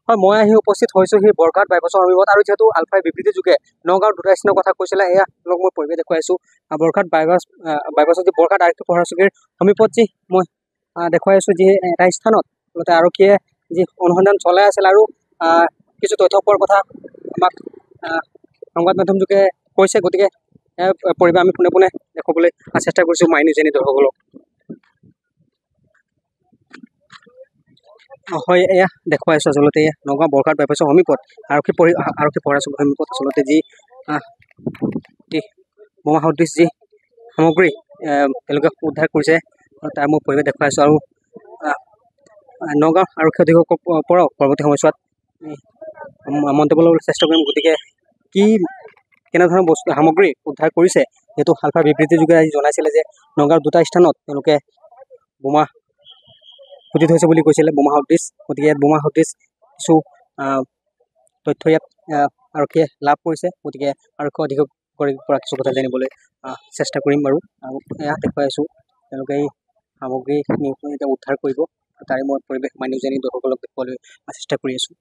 হয় মই আহি উপস্থিত হৈছোঁ সেই বৰঘাট বাইপাছৰ সমীপত আৰু যিহেতু আলফাই বিবৃতি যোগে নগাঁৱৰ দুটা স্থানৰ কথা কৈছিলে এয়া আপোনালোক মই পৰিৱেশ দেখুৱাইছোঁ বৰঘাট বাইপাছত যি বৰঘাট আৰক্ষী প্ৰধান চকীৰ সমীপত যি মই দেখুৱাই আছোঁ যি এটা স্থানত আৰক্ষীয়ে যি অনুসন্ধান চলাই আছিল আৰু কিছু তথ্য পোৱাৰ কথা আমাক সংবাদ মাধ্যম যোগে কৈছে গতিকে পৰিৱেশ আমি পোনে পোনে দেখুৱাবলৈ চেষ্টা কৰিছোঁ মাই নিউজ দৰ্শকসকলক হয় এয়া দেখুৱাইছোঁ আচলতে নগাঁও বৰঘাট বাইপাছৰ সমীপত আৰক্ষী প্ৰধান চকীৰ সমীপত আচলতে যি বোমা সদৃশ যি সামগ্ৰী তেওঁলোকে উদ্ধাৰ কৰিছে তাৰ মই পৰিৱেশ দেখুৱাইছোঁ আৰু নগাঁও আৰক্ষী অধীক্ষকৰ পৰাও পৰৱৰ্তী সময়ছোৱাত মন্তব্য ল'বলৈ চেষ্টা কৰিম গতিকে কি কেনেধৰণৰ বস্তু সামগ্ৰী উদ্ধাৰ কৰিছে যিহেতু আলফাৰ বিবৃতি যোগে আজি জনাইছিলে যে নগাঁৱৰ দুটা স্থানত তেওঁলোকে বোমা ফুটি থৈছে বুলি কৈছিলে বোমা সদৃশ গতিকে ইয়াত বোমা সদৃশ কিছু তথ্য ইয়াত আৰক্ষীয়ে লাভ কৰিছে গতিকে আৰক্ষী অধীক্ষকৰ পৰা কিছু কথা জানিবলৈ চেষ্টা কৰিম বাৰু আৰু এয়া দেখুৱাই আছোঁ তেওঁলোকে এই সামগ্ৰীখিনি এতিয়া উদ্ধাৰ কৰিব তাৰে মই পৰিৱেশ মাই নিউজ দৰ্শকসকলক দেখুৱাবলৈ চেষ্টা কৰি আছোঁ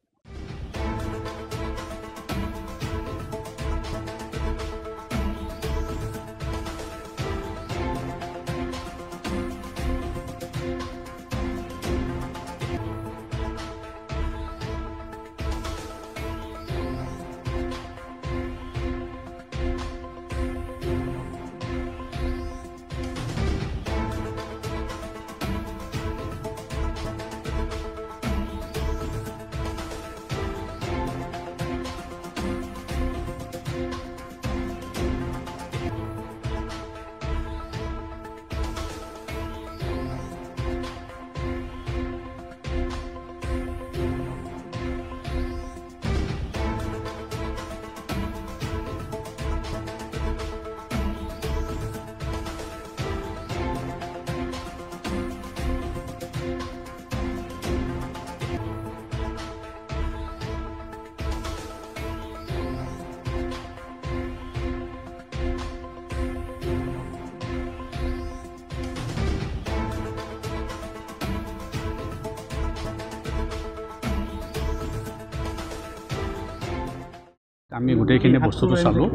আমি গোটেইখিনি বস্তুটো চালোঁ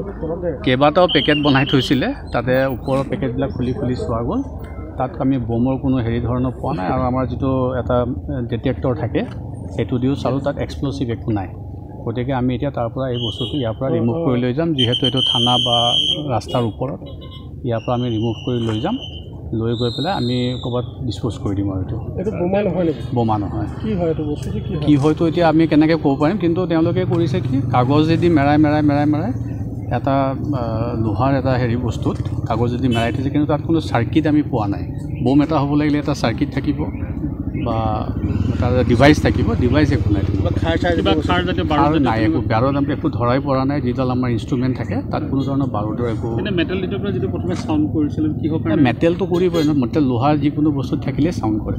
কেইবাটাও পেকেট বনাই থৈছিলে তাতে ওপৰৰ পেকেটবিলাক খুলি চোৱা গ'ল তাত আমি বোমৰ কোনো হেৰি ধৰণৰ পোৱা নাই আৰু আমাৰ যিটো এটা ডিটেক্টৰ থাকে সেইটো দিও চালোঁ তাত এক্সপ্ল'চিভ একো নাই গতিকে আমি এতিয়া তাৰ পৰা এই বস্তুটো ইয়াৰ পৰা ৰিমুভ কৰি লৈ যাম যিহেতু এইটো থানা বা ৰাস্তাৰ ওপৰত ইয়াৰ পৰা আমি ৰিমুভ কৰি লৈ যাম লৈ গৈ পেলাই আমি ক'ৰবাত ডিছপ'জ কৰি দিম আৰু এইটো বোমা নহয় নেকি বোমা নহয় কি হয় এইটো বস্তুটো কি হয়তো এতিয়া আমি কেনেকৈ ক'ব পাৰিম কিন্তু তেওঁলোকে কৰিছে কি কাগজেদি মেৰাই এটা লোহাৰ এটা হেৰি বস্তুত কাগজেদি মেৰাই থৈছে কিন্তু তাত কোনো চাৰ্কিট আমি পোৱা নাই বোম এটা হ'ব লাগিলে এটা চাৰ্কিট থাকিব বা তাৰ ডিভাইচ থাকিব ডিভাইচ একো নাই নাই একো বাৰুদ আমি একো ধৰাই পৰা নাই যিডাল আমাৰ ইনষ্ট্ৰুমেণ্ট থাকে তাত কোনো ধৰণৰ বাৰুদৰ একো মেটেল ডিটেক্টৰ যিটো প্ৰথমে চাউণ্ড কৰিছিল কি হ'ব মেটেলটো কৰিবই ন মেটেল লোহাৰ যিকোনো বস্তুত থাকিলে চাউণ্ড কৰে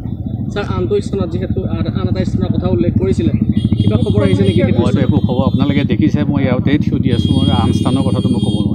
ছাৰ আনটো স্থানত যিহেতু আন এটা স্থানৰ কথা উল্লেখ কৰিছিলে কিবা খবৰ আহিছে নেকি মইতো একো খবৰ আপোনালোকে দেখিছে মই ইয়াতেই থিয় দি আছোঁ আন স্থানৰ কথাটো মই ক'ব নোৱাৰোঁ